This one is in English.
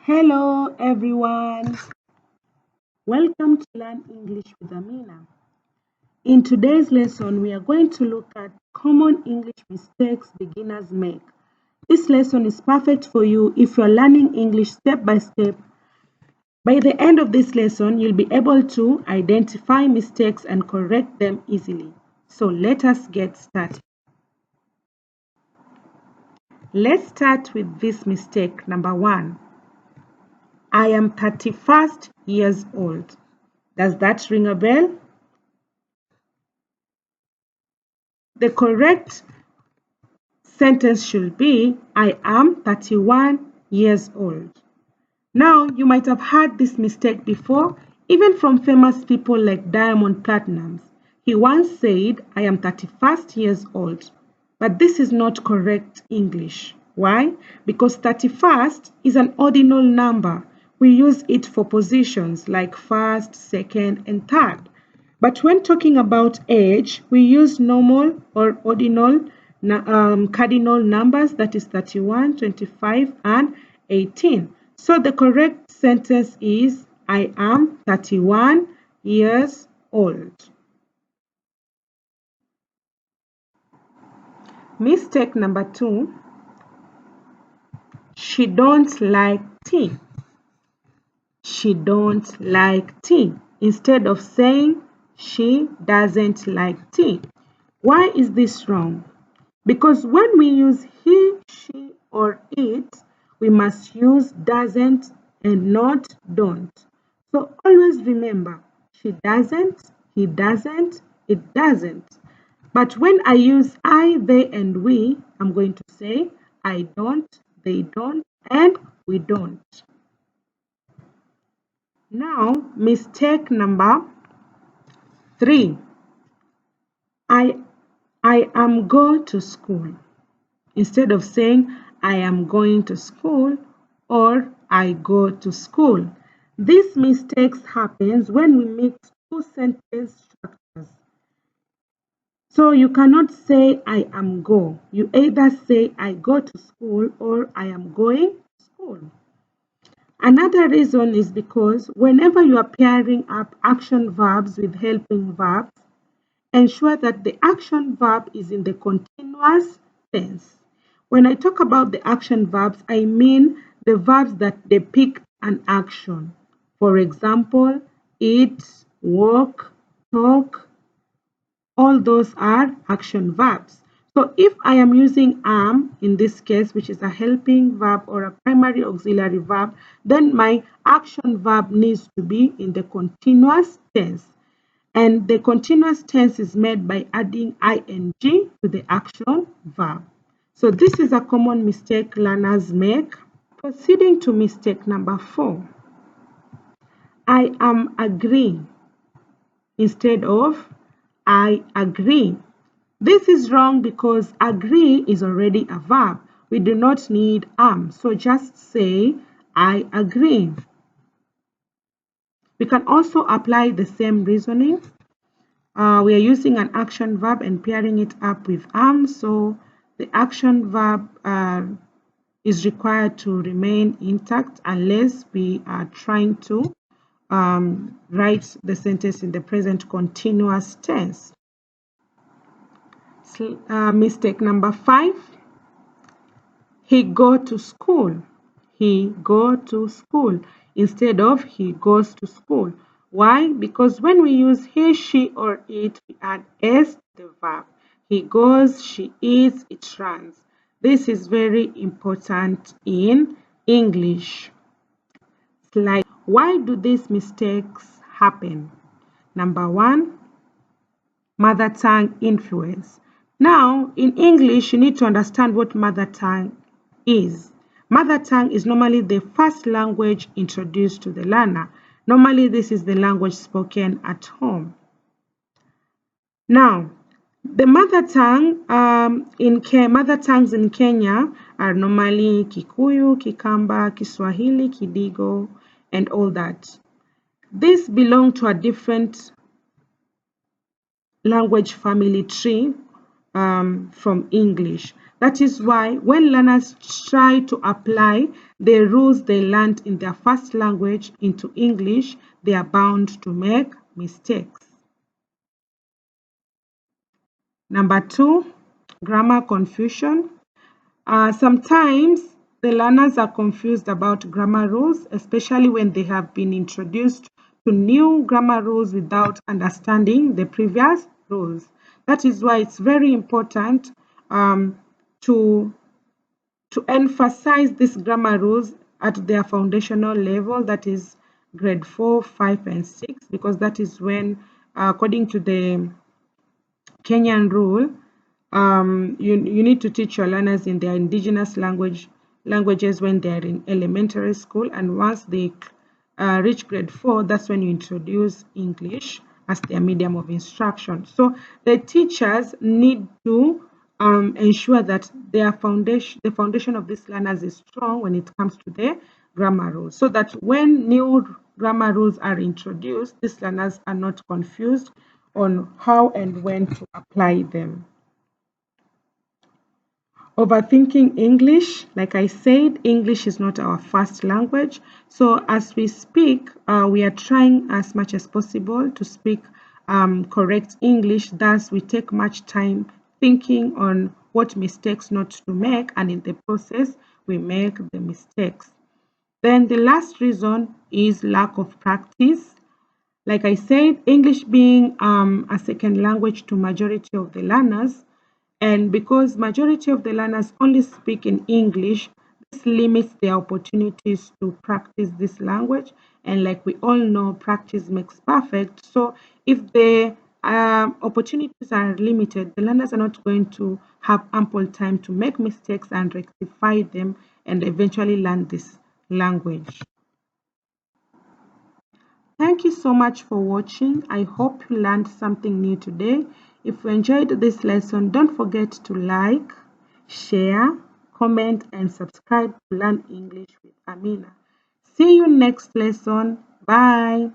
Hello everyone, welcome to Learn English with Amina. In today's lesson, we are going to look at common English mistakes beginners make. This lesson is perfect for you if you are learning English step by step. By the end of this lesson, you'll be able to identify mistakes and correct them easily. So let us get started. Let's start with this mistake, number 1. I am 31st years old. Does that ring a bell? The correct sentence should be, I am 31 years old. Now, you might have heard this mistake before, even from famous people like Diamond Platnumz. He once said, I am 31st years old. But this is not correct English. Why? Because 31st is an ordinal number. We use it for positions like first, second, and third. But when talking about age, we use normal or ordinal cardinal numbers, that is 31, 25, and 18. So the correct sentence is, I am 31 years old. Mistake number 2, she don't like tea. She don't like tea. Instead of saying, she doesn't like tea. Why is this wrong? Because when we use he, she, or it, we must use doesn't and not don't. So always remember, she doesn't, he doesn't, it doesn't. But when I use I, they, and we, I'm going to say I don't, they don't, and we don't. Now, mistake number 3. I am go to school. Instead of saying I am going to school or I go to school. This mistake happens when we mix two sentence structures. So you cannot say I am go. You either say I go to school or I am going to school. Another reason is because whenever you are pairing up action verbs with helping verbs, ensure that the action verb is in the continuous tense. When I talk about the action verbs, I mean the verbs that depict an action. For example, eat, walk, talk, all those are action verbs. So if I am using am in this case, which is a helping verb or a primary auxiliary verb, then my action verb needs to be in the continuous tense. And the continuous tense is made by adding ing to the action verb. So this is a common mistake learners make. Proceeding to mistake number 4. I am agree instead of I agree. This is wrong because agree is already a verb. We do not need am. So just say I agree. We can also apply the same reasoning. We are using an action verb and pairing it up with am, so the action verb is required to remain intact unless we are trying to write the sentence in the present continuous tense. Mistake number 5. He go to school. He go to school instead of he goes to school. Why? Because when we use he, she, or it, we add s to the verb. He goes, she eats, it runs. This is very important in English. Why do these mistakes happen? Number 1, mother tongue influence. Now, in English, you need to understand what mother tongue is. Mother tongue is normally the first language introduced to the learner. Normally, this is the language spoken at home. Now, the mother tongues in Kenya are normally Kikuyu, Kikamba, Kiswahili, Kidigo, and all that. These belong to a different language family tree from English. That is why when learners try to apply the rules they learned in their first language into English, they are bound to make mistakes. Number 2, grammar confusion. Sometimes the learners are confused about grammar rules, especially when they have been introduced to new grammar rules without understanding the previous rules. That is why it's very important to emphasize these grammar rules at their foundational level, that is grade 4, 5, and 6, because that is when, according to the Kenyan rule, you need to teach your learners in their indigenous languages when they're in elementary school, and once they reach grade 4, that's when you introduce English as their medium of instruction. So the teachers need to ensure that the foundation of these learners is strong when it comes to the grammar rules, so that when new grammar rules are introduced, these learners are not confused on how and when to apply them. Overthinking English, like I said, English is not our first language. So as we speak, we are trying as much as possible to speak correct English. Thus, we take much time thinking on what mistakes not to make, and in the process, we make the mistakes. Then the last reason is lack of practice. Like I said, English being a second language to majority of the learners, and because majority of the learners only speak in English, this limits their opportunities to practice this language. And like we all know, practice makes perfect. So if the opportunities are limited, the learners are not going to have ample time to make mistakes and rectify them and eventually learn this language. Thank you so much for watching. I hope you learned something new today. If you enjoyed this lesson, don't forget to like, share, comment, and subscribe to Learn English with Amina. See you next lesson. Bye.